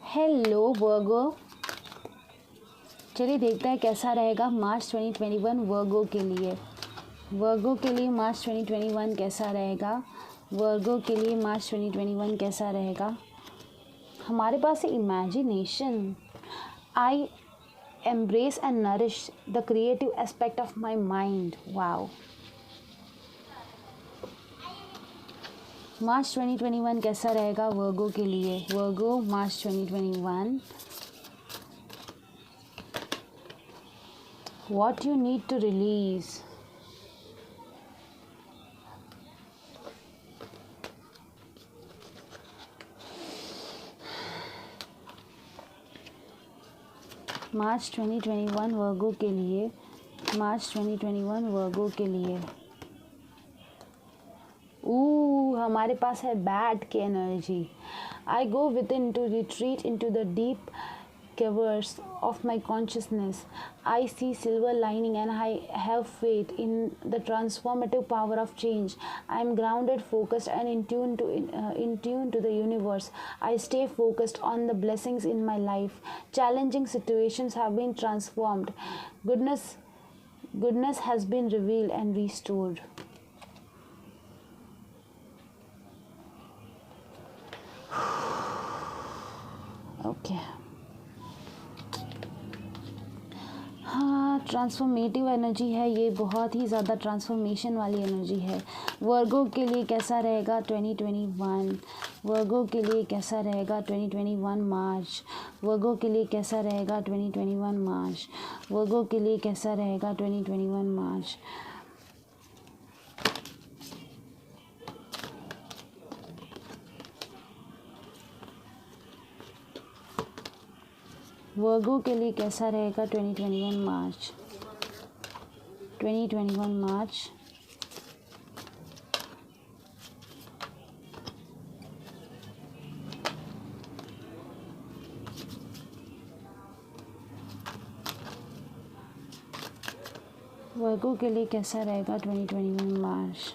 Hello वर्गो। चलिए देखते हैं कैसा रहेगा मार्च 2021 वर्गो के लिए। मार्च 2021 कैसा रहेगा। वर्गो के लिए मार्च 2021 कैसा रहेगा। हमारे पास है imagination. I embrace and nourish the creative aspect of my mind. Wow. March 2021 कैसा रहेगा वर्गो के लिए। वर्गो मार्च 2021। What you need to release. मार्च 2021 वर्गो के लिए। मार्च 2021 वर्गो के लिए। हमारे पास है बैट की energy. I go within to retreat into the deep caverns of my consciousness. I see silver lining and I have faith in the transformative power of change. I am grounded, focused and in tune to the universe. I stay focused on the blessings in my life. Challenging situations have been transformed. Goodness has been revealed and restored. Okay. हाँ, transformative energy है ये, बहुत ही ज़्यादा transformation वाली energy है। वर्गो के लिए कैसा रहेगा 2021। वर्गो के लिए कैसा रहेगा 2021 मार्च। वर्गो के लिए कैसा रहेगा 2021 मार्च। वर्गो के लिए कैसा रहेगा 2021 मार्च। वर्गो के लिए कैसा रहेगा 2021 मार्च। 2021 मार्च। वर्गो के लिए कैसा रहेगा 2021 मार्च।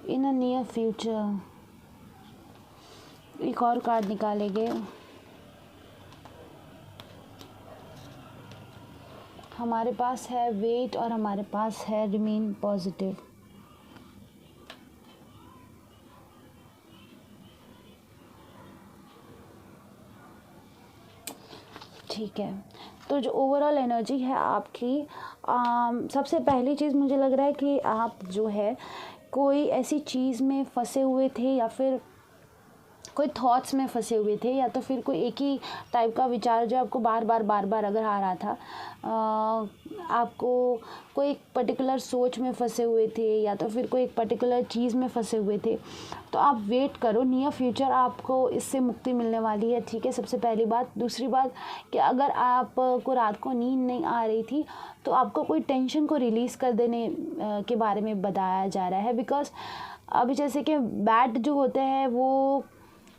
इन अ नियर फ्यूचर। एक और कार्ड निकालेंगे। हमारे पास है वेट और हमारे पास है रिमेन पॉजिटिव। ठीक है, तो जो ओवरऑल एनर्जी है आपकी, सबसे पहली चीज़ मुझे लग रहा है कि आप जो है कोई ऐसी चीज़ में फंसे हुए थे या फिर कोई थॉट्स में फंसे हुए थे, या तो फिर कोई एक ही टाइप का विचार जो आपको बार बार अगर आ रहा था। आपको कोई एक पर्टिकुलर सोच में फंसे हुए थे या तो फिर कोई एक पर्टिकुलर चीज़ में फंसे हुए थे, तो आप वेट करो, नियर फ्यूचर आपको इससे मुक्ति मिलने वाली है। ठीक है, सबसे पहली बात। दूसरी बात कि अगर आपको रात को नींद नहीं आ रही थी तो आपको कोई टेंशन को रिलीज़ कर देने के बारे में बताया जा रहा है। बिकॉज अभी जैसे कि बैट जो होते हैं वो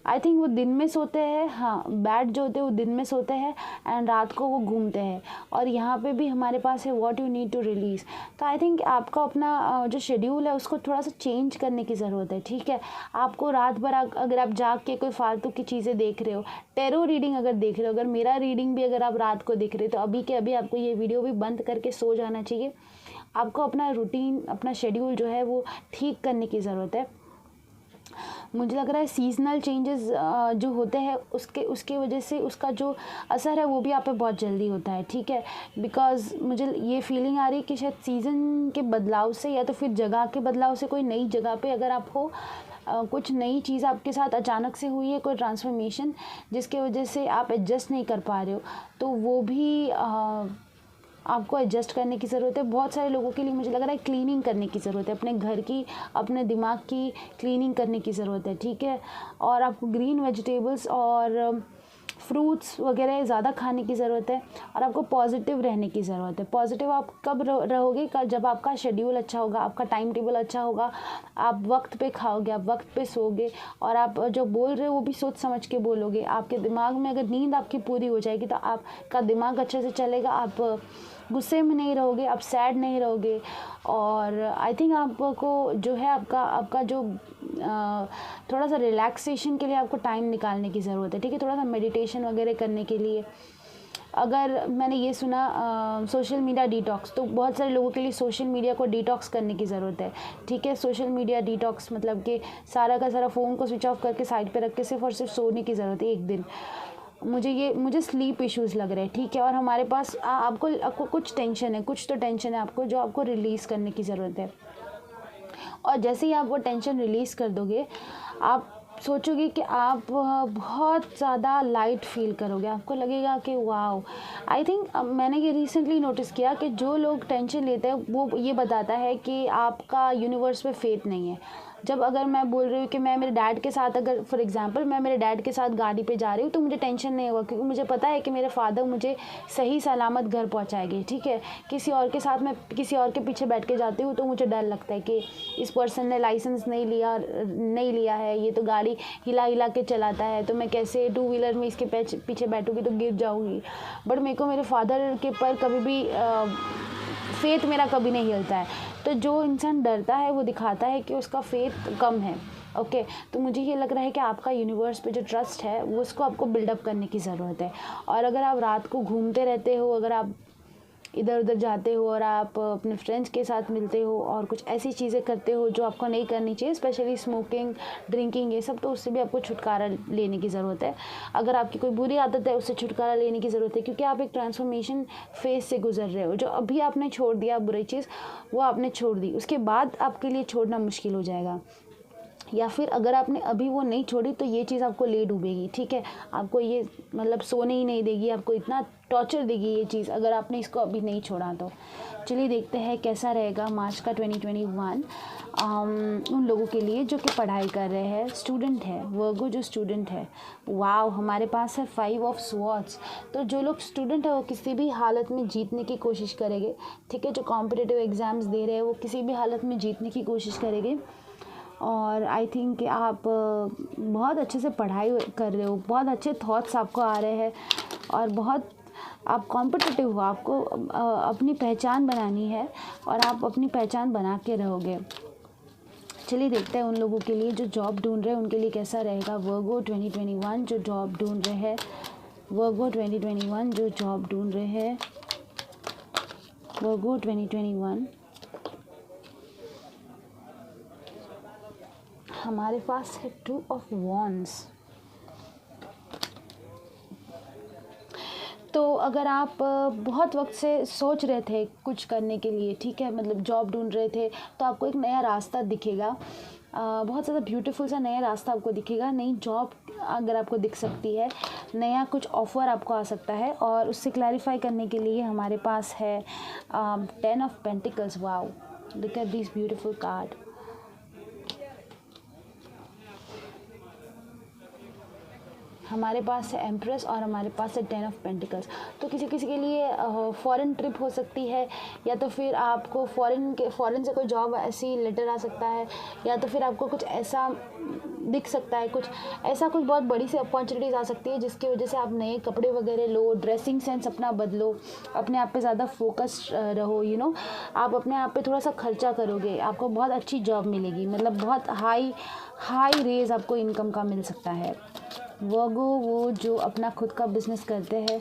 आई थिंक वो दिन में सोते हैं। हाँ, बैट जो होते हैं वो दिन में सोते हैं एंड रात को वो घूमते हैं। और यहाँ पे भी हमारे पास है what you need to release. तो आई थिंक आपका अपना जो शेड्यूल है उसको थोड़ा सा चेंज करने की ज़रूरत है। ठीक है, आपको रात भर अगर आप जाग के कोई फालतू की चीज़ें देख रहे हो, टेरो रीडिंग अगर देख रहे हो, अगर मेरा रीडिंग भी अगर आप रात को देख रहे हो, तो अभी के अभी आपको ये वीडियो भी बंद करके सो जाना चाहिए। आपको अपना रूटीन, अपना शेड्यूल जो है वो ठीक करने की ज़रूरत है। मुझे लग रहा है सीजनल चेंजेस जो होते हैं उसके वजह से उसका जो असर है वो भी आप पे बहुत जल्दी होता है। ठीक है, बिकॉज़ मुझे ये फीलिंग आ रही है कि शायद सीज़न के बदलाव से या तो फिर जगह के बदलाव से, कोई नई जगह पे अगर आप हो, कुछ नई चीज़ आपके साथ अचानक से हुई है, कोई ट्रांसफॉर्मेशन जिसके वजह से आप एडजस्ट नहीं कर पा रहे हो, तो वो भी आपको एडजस्ट करने की ज़रूरत है। बहुत सारे लोगों के लिए मुझे लग रहा है क्लीनिंग करने की ज़रूरत है, अपने घर की, अपने दिमाग की क्लीनिंग करने की ज़रूरत है। ठीक है, और आपको ग्रीन वेजिटेबल्स और फ्रूट्स वगैरह ज़्यादा खाने की ज़रूरत है और आपको पॉजिटिव रहने की ज़रूरत है। पॉजिटिव आप कब रहोगे? जब आपका शेड्यूल अच्छा होगा, आपका टाइम टेबल अच्छा होगा, आप वक्त पे खाओगे, आप वक्त पे सोओगे और आप जो बोल रहे हो वो भी सोच समझ के बोलोगे। आपके दिमाग में अगर नींद आपकी पूरी हो जाएगी तो आपका दिमाग अच्छे से चलेगा, आप गुस्से में नहीं रहोगे, आप सैड नहीं रहोगे। और आई थिंक आपको जो है आपका जो थोड़ा सा रिलैक्सेशन के लिए आपको टाइम निकालने की ज़रूरत है, ठीक है, थोड़ा सा मेडिटेशन वगैरह करने के लिए। अगर मैंने ये सुना सोशल मीडिया डिटॉक्स, तो बहुत सारे लोगों के लिए सोशल मीडिया को डिटॉक्स करने की ज़रूरत है, ठीक है। सोशल मीडिया डिटॉक्स मतलब कि सारा का सारा फ़ोन को स्विच ऑफ करके साइड पे रख के सिर्फ और सिर्फ सोने की ज़रूरत है एक दिन। मुझे स्लीप इश्यूज़ लग रहे हैं, ठीक है, और हमारे पास आपको कुछ टेंशन है, कुछ तो टेंशन है आपको, जो आपको रिलीज़ करने की ज़रूरत है। और जैसे ही आप वो टेंशन रिलीज़ कर दोगे, आप सोचोगे कि आप बहुत ज़्यादा लाइट फील करोगे, आपको लगेगा कि वाओ। आई थिंक मैंने ये रिसेंटली नोटिस किया कि जो लोग टेंशन लेते हैं वो ये बताता है कि आपका यूनिवर्स पे फेथ नहीं है। जब अगर मैं बोल रही हूँ कि मैं मेरे डैड के साथ, अगर फॉर एग्जांपल मैं मेरे डैड के साथ गाड़ी पे जा रही हूँ, तो मुझे टेंशन नहीं होगा, क्योंकि मुझे पता है कि मेरे फादर मुझे सही सलामत घर पहुँचाएंगे, ठीक है। किसी और के साथ मैं किसी और के पीछे बैठ के जाती हूँ तो मुझे डर लगता है कि इस पर्सन ने लाइसेंस नहीं लिया है, ये तो गाड़ी हिला हिला के चलाता है, तो मैं कैसे टू व्हीलर में इसके पीछे बैठूँगी तो गिर जाऊँगी। बट मेरे को मेरे फादर के पर कभी भी फेथ मेरा कभी नहीं हिलता है। तो जो इंसान डरता है वो दिखाता है कि उसका फेथ कम है, ओके। तो मुझे ये लग रहा है कि आपका यूनिवर्स पे जो ट्रस्ट है वो उसको आपको बिल्डअप करने की ज़रूरत है। और अगर आप रात को घूमते रहते हो, अगर आप इधर उधर जाते हो और आप अपने फ्रेंड्स के साथ मिलते हो और कुछ ऐसी चीज़ें करते हो जो आपको नहीं करनी चाहिए, स्पेशली स्मोकिंग, ड्रिंकिंग, ये सब, तो उससे भी आपको छुटकारा लेने की ज़रूरत है। अगर आपकी कोई बुरी आदत है उससे छुटकारा लेने की ज़रूरत है, क्योंकि आप एक ट्रांसफॉर्मेशन फेज से गुजर रहे हो। जो अभी आपने छोड़ दिया बुरी चीज़, वो आपने छोड़ दी, उसके बाद आपके लिए छोड़ना मुश्किल हो जाएगा। या फिर अगर आपने अभी वो नहीं छोड़ी तो ये चीज़ आपको ले डूबेगी, ठीक है। आपको ये मतलब सोने ही नहीं देगी, आपको इतना टॉर्चर देगी ये चीज़, अगर आपने इसको अभी नहीं छोड़ा तो। चलिए देखते हैं कैसा रहेगा मार्च का 2021 उन लोगों के लिए जो कि पढ़ाई कर रहे हैं, स्टूडेंट है, वर्गो जो स्टूडेंट है। वाव, हमारे पास है 5 ऑफ स्वॉर्ड्स। तो जो लोग स्टूडेंट है वो किसी भी हालत में जीतने की कोशिश करेंगे, ठीक है। जो कॉम्पिटिटिव एग्ज़ाम्स दे रहे हैं वो किसी भी हालत में जीतने की कोशिश करेंगे। और आई थिंक कि आप बहुत अच्छे से पढ़ाई कर रहे हो, बहुत अच्छे थॉट्स आपको आ रहे हैं और बहुत आप कॉम्पिटिटिव हो, आपको अपनी पहचान बनानी है और आप अपनी पहचान बना के रहोगे। चलिए देखते हैं उन लोगों के लिए जो जॉब ढूंढ रहे हैं उनके लिए कैसा रहेगा। वर्गो 2021 जो जॉब ढूंढ रहे हैं, वर्गो 2021 जो जॉब ढूंढ रहे हैं, वर्गो 2021। हमारे पास है 2 ऑफ वॉन्ड्स। तो अगर आप बहुत वक्त से सोच रहे थे कुछ करने के लिए, ठीक है, मतलब जॉब ढूंढ रहे थे, तो आपको एक नया रास्ता दिखेगा, बहुत ज़्यादा ब्यूटीफुल सा नया रास्ता आपको दिखेगा। नई जॉब अगर आपको दिख सकती है, नया कुछ ऑफ़र आपको आ सकता है। और उससे क्लैरिफाई करने के लिए हमारे पास है 10 of pentacles. Wow, look at this beautiful card. हमारे पास है एम्प्रेस और हमारे पास है 10 ऑफ पेंटिकल्स। तो किसी के लिए फॉरेन ट्रिप हो सकती है, या तो फिर आपको फॉरेन से कोई जॉब ऐसी लेटर आ सकता है, या तो फिर आपको कुछ ऐसा दिख सकता है, कुछ बहुत बड़ी सी अपॉर्चुनिटीज़ आ सकती है जिसकी वजह से आप नए कपड़े वगैरह लो, ड्रेसिंग सेंस अपना बदलो, अपने आप पे ज़्यादा फोकस रहो, आप अपने आप पे थोड़ा सा खर्चा करोगे, आपको बहुत अच्छी जॉब मिलेगी, मतलब बहुत हाई रेज आपको इनकम का मिल सकता है। वर्गो वो जो अपना खुद का बिजनेस करते हैं,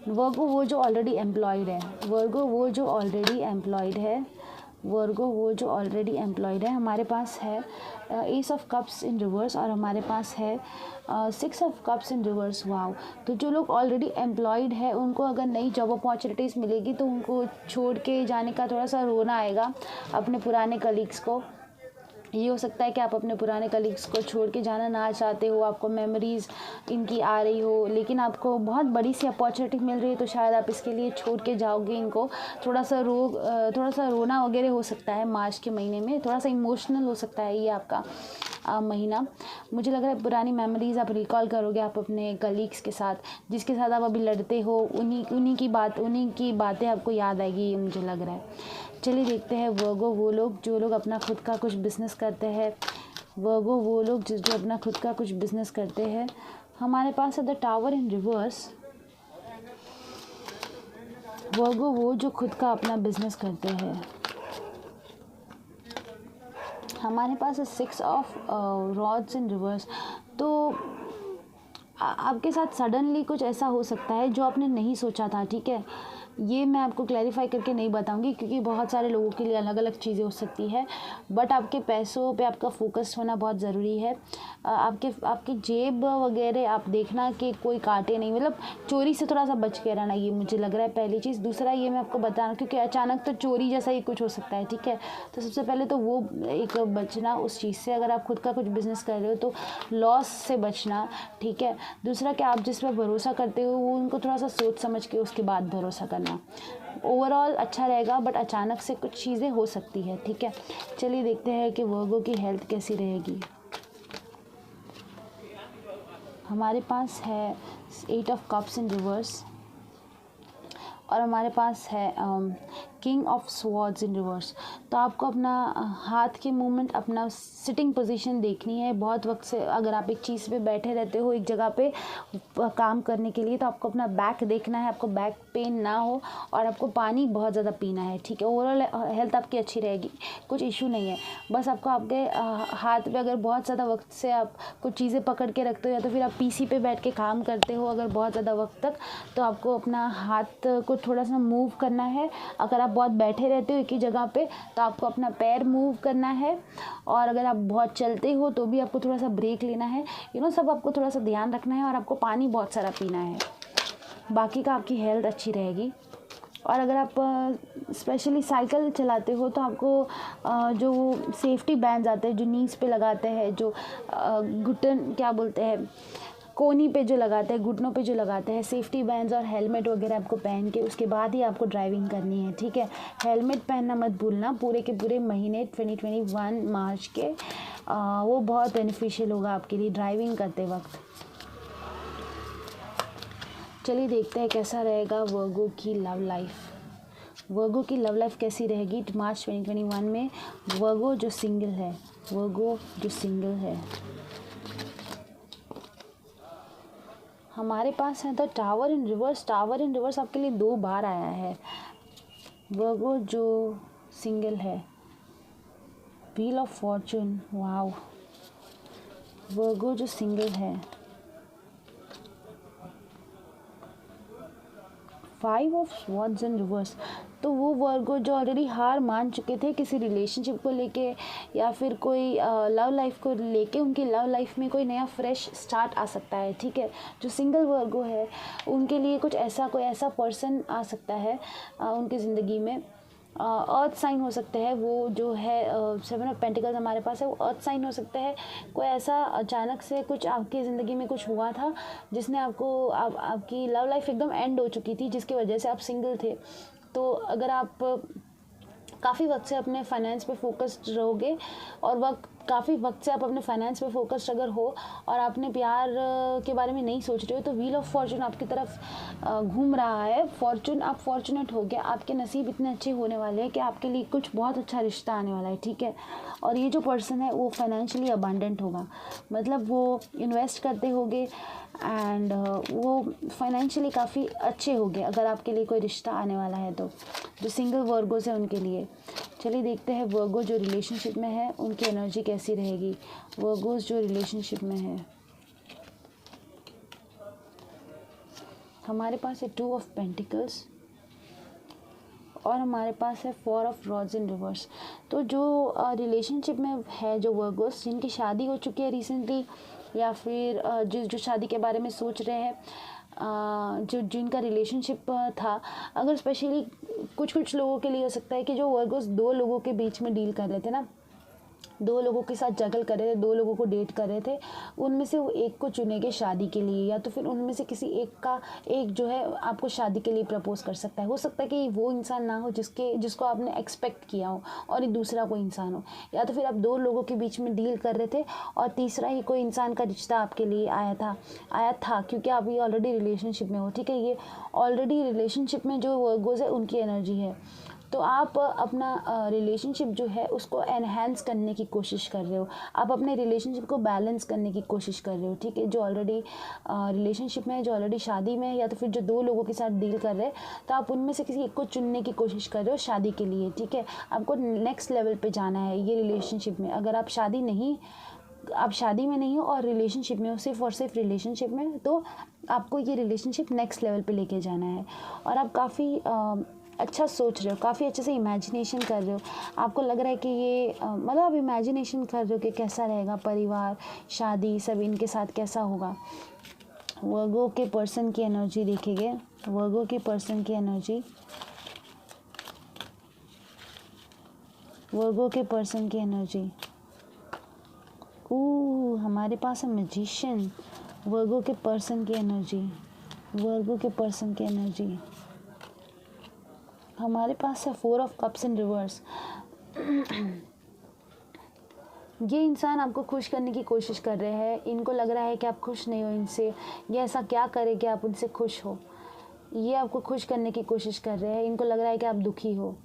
वर्गो वो जो ऑलरेडी एम्प्लॉयड है, वर्गो वो जो ऑलरेडी एम्प्लॉयड है, वर्गो वो जो ऑलरेडी एम्प्लॉयड है। हमारे पास है S of cups in reverse और हमारे पास है 6 of cups in reverse. Wow, तो जो लोग ऑलरेडी एम्प्लॉयड है उनको अगर नई जॉब अपॉर्चुनिटीज़ मिलेगी तो उनको छोड़ के जाने का थोड़ा सा रोना आएगा अपने पुराने कलीग्स को। ये हो सकता है कि आप अपने पुराने कलीग्स को छोड़ के जाना ना चाहते हो, आपको मेमोरीज़ इनकी आ रही हो, लेकिन आपको बहुत बड़ी सी अपॉर्चुनिटी मिल रही है तो शायद आप इसके लिए छोड़ के जाओगे इनको। थोड़ा सा रोना वगैरह हो सकता है मार्च के महीने में, थोड़ा सा इमोशनल हो सकता है ये आपका महीना। मुझे लग रहा है पुरानी मेमोरीज़ आप रिकॉल करोगे आप अपने कलीग्स के साथ, जिसके साथ आप अभी लड़ते हो, उन्हीं की बातें आपको याद आएगी, ये मुझे लग रहा है। चलिए देखते हैं वर्गो वो लोग जो लोग अपना खुद का कुछ बिज़नेस करते हैं, वर्गो वो लोग जो अपना खुद का कुछ बिज़नेस करते हैं। हमारे पास है द टावर इन रिवर्स, वो जो खुद का अपना बिजनेस करते हैं। हमारे पास है 6 ऑफ रॉड्स इन रिवर्स। तो आपके साथ सडनली कुछ ऐसा हो सकता है जो आपने नहीं सोचा था, ठीक है। ये मैं आपको क्लैरिफाई करके नहीं बताऊंगी क्योंकि बहुत सारे लोगों के लिए अलग अलग चीज़ें हो सकती है, बट आपके पैसों पे आपका फोकस होना बहुत ज़रूरी है। आपकी जेब वगैरह आप देखना कि कोई काटे नहीं, मतलब चोरी से थोड़ा सा बच के रहना, ये मुझे लग रहा है पहली चीज़। दूसरा ये मैं आपको बताना, क्योंकि अचानक तो चोरी जैसा ही कुछ हो सकता है, ठीक है। तो सबसे पहले तो वो एक बचना उस चीज़ से, अगर आप खुद का कुछ बिजनेस कर रहे हो तो लॉस से बचना, ठीक है। दूसरा कि आप जिस पर भरोसा करते हो वो उनको थोड़ा सा सोच समझ के उसके बाद भरोसा करना। ओवरऑल अच्छा रहेगा, बट अचानक से कुछ चीज़ें हो सकती है, ठीक है। चलिए देखते हैं कि वर्गो की हेल्थ कैसी रहेगी। हमारे पास है 8 ऑफ कप्स इन रिवर्स, और हमारे पास है king of swords in reverse. तो आपको अपना हाथ के मूवमेंट, अपना सिटिंग पोजीशन देखनी है। बहुत वक्त से अगर आप एक चीज़ पे बैठे रहते हो एक जगह पे काम करने के लिए, तो आपको अपना बैक देखना है, आपको बैक पेन ना हो, और आपको पानी बहुत ज़्यादा पीना है, ठीक है। ओवरऑल हेल्थ आपकी अच्छी रहेगी, कुछ इशू नहीं है। बस आपको आपके हाथ पे अगर बहुत ज़्यादा वक्त से आप कुछ चीज़ें पकड़ के रखते हो, या तो फिर आप पीसी पे बैठ के काम करते हो अगर बहुत ज़्यादा वक्त तक, तो आपको अपना हाथ को थोड़ा सा मूव करना है। अगर आप बहुत बैठे रहते हो एक ही जगह पे, तो आपको अपना पैर मूव करना है। और अगर आप बहुत चलते हो तो भी आपको थोड़ा सा ब्रेक लेना है, सब आपको थोड़ा सा ध्यान रखना है, और आपको पानी बहुत सारा पीना है। बाकी का आपकी हेल्थ अच्छी रहेगी। और अगर आप स्पेशली साइकिल चलाते हो तो आपको जो सेफ्टी बैंड्स आते हैं जो नीज पे लगाते हैं, जो घुटन क्या बोलते हैं, कोनी पे जो लगाते हैं, घुटनों पे जो लगाते हैं, सेफ्टी बैंड्स और हेलमेट वगैरह आपको पहन के उसके बाद ही आपको ड्राइविंग करनी है, ठीक है। हेलमेट पहनना मत भूलना पूरे के पूरे महीने 2021 मार्च के। वो बहुत बेनिफिशियल होगा आपके लिए ड्राइविंग करते वक्त। चलिए देखते हैं कैसा रहेगा वर्गो की लव लाइफ। वर्गो की लव लाइफ कैसी रहेगी मार्च 2021 में। वर्गो जो सिंगल है, हमारे पास है the tower in reverse. Tower in reverse आपके लिए 2 बार आया है। वर्गो जो सिंगल है, व्हील ऑफ फॉर्चून, वाओ। वर्गो जो सिंगल है, 5 ऑफ स्वॉर्ड्स इन रिवर्स। तो वो वर्गो जो ऑलरेडी हार मान चुके थे किसी रिलेशनशिप को लेके, या फिर कोई लव लाइफ को लेके, उनकी लव लाइफ में कोई नया फ्रेश स्टार्ट आ सकता है, ठीक है। जो सिंगल वर्गो है उनके लिए कोई ऐसा पर्सन आ सकता है उनकी ज़िंदगी में। अर्थ साइन हो सकते हैं, वो जो है 7 ऑफ पेंटिकल्स हमारे पास है, वो अर्थ साइन हो सकते हैं। कोई ऐसा अचानक से कुछ आपकी ज़िंदगी में कुछ हुआ था जिसने आपकी लव लाइफ एकदम एंड हो चुकी थी, जिसकी वजह से आप सिंगल थे। तो अगर आप काफ़ी वक्त से अपने फाइनेंस पे फोकस्ड रहोगे, और काफ़ी वक्त से आप अपने फाइनेंस पे फोकस्ड अगर हो और आपने प्यार के बारे में नहीं सोच रहे हो, तो व्हील ऑफ फॉर्चून आपकी तरफ घूम रहा है। आप फॉर्चुनेट हो गए, आपके नसीब इतने अच्छे होने वाले हैं कि आपके लिए कुछ बहुत अच्छा रिश्ता आने वाला है, ठीक है। और ये जो पर्सन है वो फाइनेंशियली अबंडेंट होगा, मतलब वो इन्वेस्ट करते होंगे, एंड वो फाइनेंशियली काफ़ी अच्छे होंगे अगर आपके लिए कोई रिश्ता आने वाला है तो। जो सिंगल वर्गोस है उनके लिए। चलिए देखते हैं वर्गो जो रिलेशनशिप में है उनकी एनर्जी कैसी रहेगी। वर्गोस जो रिलेशनशिप में है, हमारे पास है 2 ऑफ पेंटिकल्स, और हमारे पास है 4 ऑफ रॉड्स इन रिवर्स। तो जो रिलेशनशिप में है, जो वर्गोस जिनकी शादी हो चुकी है रिसेंटली, या फिर जो शादी के बारे में सोच रहे हैं, जिनका रिलेशनशिप था, अगर स्पेशली कुछ लोगों के लिए हो सकता है कि जो वर्गोस 2 लोगों के बीच में डील कर रहे थे ना, 2 लोगों के साथ जगल कर रहे थे, 2 लोगों को डेट कर रहे थे, उनमें से वो एक को चुनेंगे शादी के लिए, या तो फिर उनमें से किसी एक जो है आपको शादी के लिए प्रपोज कर सकता है। हो सकता है कि वो इंसान ना हो जिसको आपने एक्सपेक्ट किया हो, और एक दूसरा कोई इंसान हो, या तो फिर आप 2 लोगों के बीच में डील कर रहे थे और तीसरा ही कोई इंसान का रिश्ता आपके लिए आया था, क्योंकि आप ये ऑलरेडी रिलेशनशिप में हो, ठीक है। ये ऑलरेडी रिलेशनशिप में जो वर्गोस है उनकी एनर्जी है। तो आप अपना रिलेशनशिप जो है उसको एनहेंस करने की कोशिश कर रहे हो, आप अपने रिलेशनशिप को बैलेंस करने की कोशिश कर रहे हो, ठीक है। जो ऑलरेडी रिलेशनशिप में है, जो ऑलरेडी शादी में है, या तो फिर जो दो लोगों के साथ डील कर रहे हैं, तो आप उनमें से किसी एक को चुनने की कोशिश कर रहे हो शादी के लिए, ठीक है। आपको नेक्स्ट लेवल पे जाना है ये रिलेशनशिप में। अगर आप शादी में नहीं हो और रिलेशनशिप में हो, सिर्फ और सिर्फ रिलेशनशिप में हो, तो आपको ये रिलेशनशिप नेक्स्ट लेवल पे लेके जाना है। और आप काफ़ी अच्छा सोच रहे हो, काफ़ी अच्छे से इमेजिनेशन कर रहे हो। आपको लग रहा है कि ये मतलब आप इमेजिनेशन कर रहे हो कि कैसा रहेगा परिवार, शादी, सब इनके साथ कैसा होगा। वर्गो के पर्सन की एनर्जी देखेंगे, वर्गो के पर्सन की एनर्जी, वर्गो के पर्सन की एनर्जी। हमारे पास है मैजिशियन, वर्गो के पर्सन की एनर्जी, वर्गो के पर्सन की एनर्जी। हमारे पास है 4 ऑफ कप्स इन रिवर्स। ये इंसान आपको खुश करने की कोशिश कर रहे हैं, इनको लग रहा है कि आप खुश नहीं हो इनसे, ये ऐसा क्या करे कि आप उनसे खुश हो। ये आपको खुश करने की कोशिश कर रहे हैं, इनको लग रहा है कि आप दुखी हो।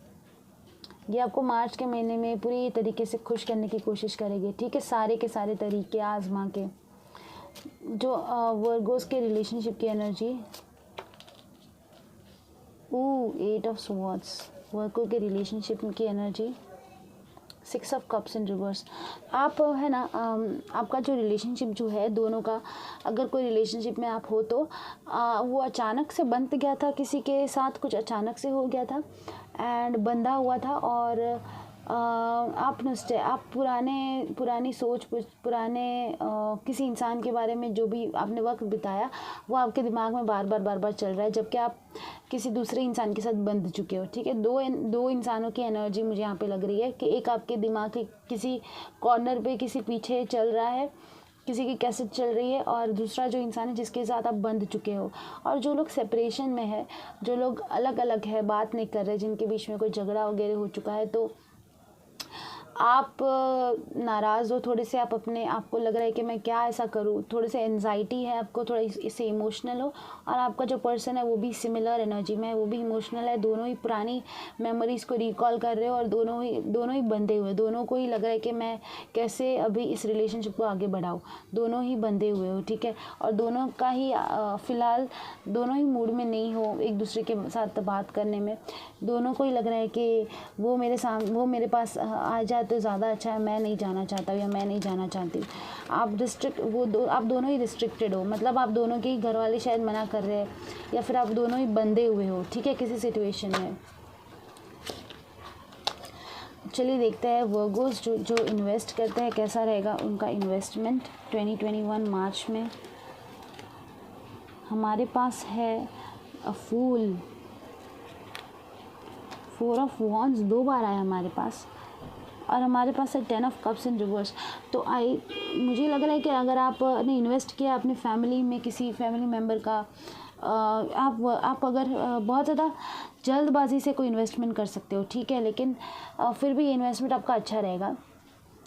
ये आपको मार्च के महीने में पूरी तरीके से खुश करने की कोशिश करेंगे, ठीक है। सारे के सारे तरीके आजमा के। जो वर्गोस के रिलेशनशिप की एनर्जी, 8 ऑफ स्वॉर्ड्स, वर्गो के रिलेशनशिप की energy, 6 of cups in reverse. आप है ना, आपका जो रिलेशनशिप जो है दोनों का, अगर कोई रिलेशनशिप में आप हो तो वो अचानक से बंध गया था, किसी के साथ कुछ अचानक से हो गया था एंड बंधा हुआ था। और आप पुरानी सोच, पुराने किसी इंसान के बारे में जो भी आपने वक्त बिताया वो आपके दिमाग में बार बार चल रहा है, जबकि आप किसी दूसरे इंसान के साथ बंध चुके हो, ठीक है। दो इंसानों की एनर्जी मुझे यहाँ पे लग रही है कि एक आपके दिमाग के किसी कॉर्नर पे, किसी पीछे चल रहा है, किसी की कैसेट चल रही है, और दूसरा जो इंसान है जिसके साथ आप बंध चुके हो। और जो लोग सेपरेशन में है, जो लोग अलग अलग है, बात नहीं कर रहे, जिनके बीच में कोई झगड़ा वगैरह हो चुका है, तो आप नाराज़ हो थोड़े से, आप अपने आपको लग रहा है कि मैं क्या ऐसा करूं, थोड़े से एनजाइटी है आपको, थोड़ा इससे इमोशनल हो। और आपका जो पर्सन है वो भी सिमिलर एनर्जी में है, वो भी इमोशनल है। दोनों ही पुरानी मेमोरीज़ को रिकॉल कर रहे हो और दोनों ही बंधे हुए, दोनों को ही लग रहा है कि मैं कैसे अभी इस रिलेशनशिप को आगे बढ़ाऊँ। दोनों ही बंधे हुए हो, ठीक है। और दोनों का ही फ़िलहाल दोनों ही मूड में नहीं हो एक दूसरे के साथ बात करने में। दोनों को ही लग रहा है कि वो मेरे पास आ जाए तो ज़्यादा अच्छा है, मैं नहीं जाना चाहता या मैं नहीं जाना चाहती। आप दोनों ही रिस्ट्रिक्टेड हो, मतलब आप दोनों के ही घर वाले शायद मना कर रहे हैं, या फिर आप दोनों ही बंधे हुए हो, ठीक है, किसी सिचुएशन में। चलिए देखते हैं वर्गोस जो इन्वेस्ट करते हैं कैसा रहेगा उनका इन्वेस्टमेंट 2021 मार्च में। हमारे पास है फूल, 4 ऑफ वॉन्ड्स 2 बार आया हमारे पास, और हमारे पास है 10 ऑफ कप्स इन रिवर्स। तो मुझे लग रहा है कि अगर आपने इन्वेस्ट किया अपनी फैमिली में, किसी फैमिली मेम्बर का, आप अगर बहुत ज़्यादा जल्दबाजी से कोई इन्वेस्टमेंट कर सकते हो, ठीक है, लेकिन फिर भी ये इन्वेस्टमेंट आपका अच्छा रहेगा,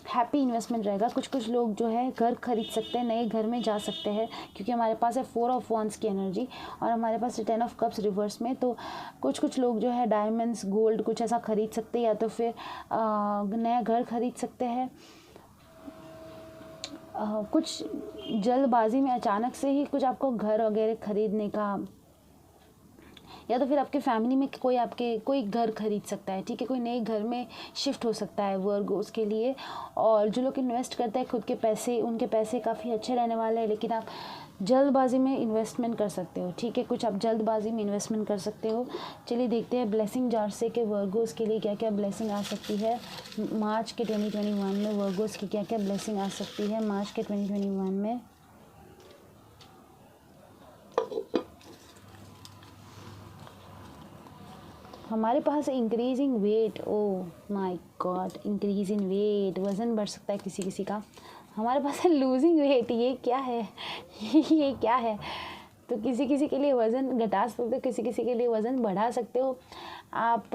हैप्पी इन्वेस्टमेंट रहेगा। कुछ लोग जो है घर खरीद सकते हैं, नए घर में जा सकते हैं, क्योंकि हमारे पास है 4 ऑफ वॉन्ड्स की एनर्जी और हमारे पास है 10 ऑफ कप्स रिवर्स में। तो कुछ लोग जो है डायमंड्स, गोल्ड कुछ ऐसा खरीद सकते हैं, या तो फिर नया घर खरीद सकते हैं। कुछ जल्दबाजी में अचानक से ही कुछ आपको घर वगैरह खरीदने का, या तो फिर आपके फैमिली में कोई घर खरीद सकता है, ठीक है, कोई नए घर में शिफ्ट हो सकता है वर्गोस के लिए। और जो लोग इन्वेस्ट करते हैं खुद के पैसे, उनके पैसे काफ़ी अच्छे रहने वाले हैं, लेकिन आप जल्दबाजी में इन्वेस्टमेंट कर सकते हो, ठीक है, कुछ आप जल्दबाजी में इन्वेस्टमेंट कर सकते हो। चलिए देखते हैं ब्लेसिंग जार से कि वर्गोस के लिए क्या क्या ब्लेसिंग आ सकती है मार्च के 2021 में। वर्गोस की क्या क्या ब्लेसिंग आ सकती है मार्च के 2021 में। हमारे पास increasing weight, oh my god, increase in weight, वज़न बढ़ सकता है किसी किसी का। हमारे पास है लूजिंग वेट, ये क्या है ये क्या है। तो किसी किसी के लिए वज़न घटा सकते हो, किसी किसी के लिए वज़न बढ़ा सकते हो। आप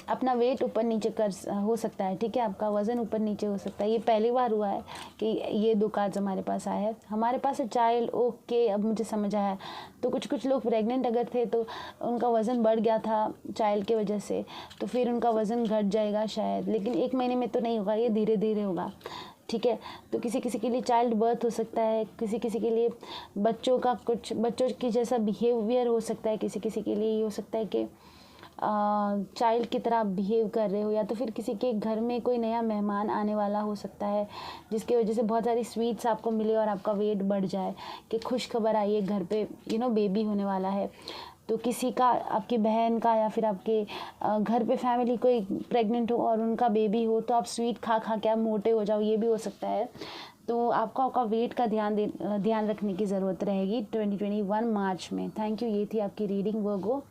अपना वेट ऊपर नीचे हो सकता है, ठीक है, आपका वज़न ऊपर नीचे हो सकता है। ये पहली बार हुआ है कि ये 2 कार्ड्स हमारे पास आए हैं। हमारे पास है चाइल्ड, ओके, अब मुझे समझ आया। तो कुछ लोग प्रेग्नेंट अगर थे तो उनका वज़न बढ़ गया था चाइल्ड की वजह से, तो फिर उनका वज़न घट जाएगा शायद, लेकिन 1 महीने में तो नहीं होगा, ये धीरे धीरे होगा, ठीक है। तो किसी किसी के लिए चाइल्ड बर्थ हो सकता है, किसी किसी के लिए बच्चों की जैसा बिहेवियर हो सकता है, किसी किसी के लिए ये हो सकता है कि चाइल्ड की तरह बिहेव कर रहे हो, या तो फिर किसी के घर में कोई नया मेहमान आने वाला हो सकता है जिसकी वजह से बहुत सारी स्वीट्स आपको मिले और आपका वेट बढ़ जाए कि खुश खबर आई है, घर पे बेबी होने वाला है। तो किसी का, आपकी बहन का या फिर आपके घर पे फैमिली कोई प्रेग्नेंट हो और उनका बेबी हो, तो आप स्वीट खा खा के आप मोटे हो जाओ, ये भी हो सकता है। तो आपका आपका वेट का ध्यान रखने की ज़रूरत रहेगी 2021 मार्च में। Thank you. ये थी आपकी रीडिंग वर्गो।